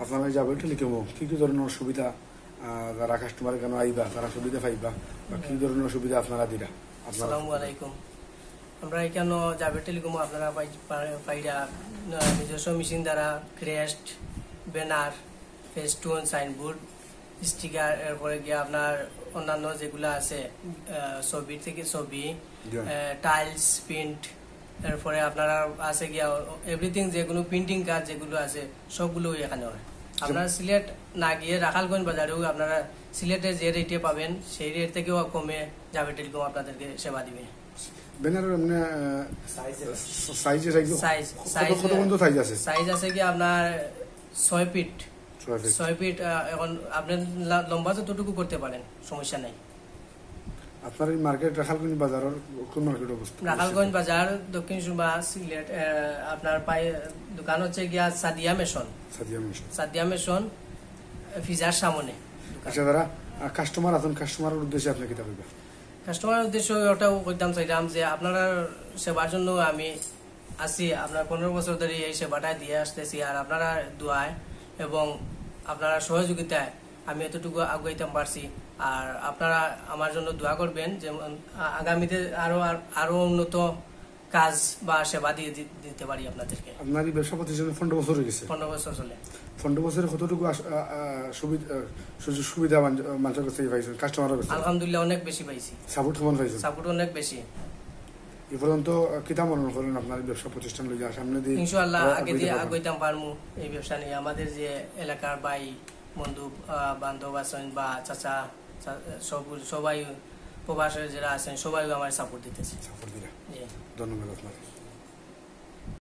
আপনারা যাবেন টেলিকম কি কি ধরনের সুবিধা যারা কাস্টমার কেন আইবা তারা সুবিধা পাইবা বা কি ধরনের সুবিধা আপনারা দিরা? আসসালামু আলাইকুম। আমরা এখানে যাবে টেলিকম আপনারা পাইরা নিজস্ব মেশিন দ্বারা crest, banner, festoon, signboard, sticker, এরপরে গিয়ে আপনার অন্যান্য যেগুলো আছে ছবি থেকে ছবি, টাইলস, প্রিন্ট, এরপরে আপনারা আছে গিয়া এভরিথিং যেগুলো প্রিন্টিং কাজ যেগুলো আছে সবগুলো এখানে হয়। আপনারা সিলেট না গিয়ে রাখালগঞ্জ বাজারেও আপনারা সিলেটে যে রেটে পাবেন সেই রেট থেকেও কমে যাবে টেলিকম আপনাদেরকে সেবা দিবে। ব্যানার এমনি সাইজ আছে কি আপনার 6 ফিট। এখন আপনি লম্বা যতটুকু করতে পারেন, সমস্যা নাই। আপনার এই মার্কেট রাখালগঞ্জ বাজারের কোন মার্কেট অবস্থা? রাখালগঞ্জ বাজার, দক্ষিণ সুবা, সিলেট। আপনার দোকান হচ্ছে গিয়া সাদিয়া মেশন ফিজার সামনে। আচ্ছা, যারা কাস্টমার আছেন কাস্টমারের উদ্দেশ্যে আপনি কি বলবেন? কাস্টমারের উদ্দেশ্য ওটাও কইতাম চাইলাম যে আপনারা সেবার জন্য আমি আছি। আপনার 15 বছর ধরে এই সেবাটা দিয়ে আসতেছি, আর আপনারা দোয়ায় এবং আপনারা সহযোগিতায় আমি এতটুকু আগাইতে পারছি। আর আপনারা আমার জন্য দোয়া করবেন যে আগামীতে আরো উন্নত কাজ বা সেবা দিয়ে দিতে পারি আপনাদেরকে। আপনার এই ব্যবসা প্রতিষ্ঠানে 15 বছর হয়ে গেছে? 15 বছর চলে। 15 বছরে কতটুকু সুবিধা মানুষের কাছে পাইছেন, কাস্টমারের কাছে? আলহামদুলিল্লাহ অনেক বেশি পাইছি। সাপোর্ট কেমন পাইছেন? সাপোর্ট অনেক বেশি। এই পর্যন্ত কিতা মনে করেন আপনার ব্যবসা প্রতিষ্ঠান লইয়া সামনে দিয়ে ইনশাআল্লাহ আগে দিয়ে আগাইতাম পারমু এই ব্যবসা নিয়ে। আমাদের যে এলাকার ভাই বন্ধু বান্ধব আছেন বা চাচা সবাই প্রবাসে যারা আছেন সবাই আমার সাপোর্ট দিতেছে। ধন্যবাদ আপনাকে।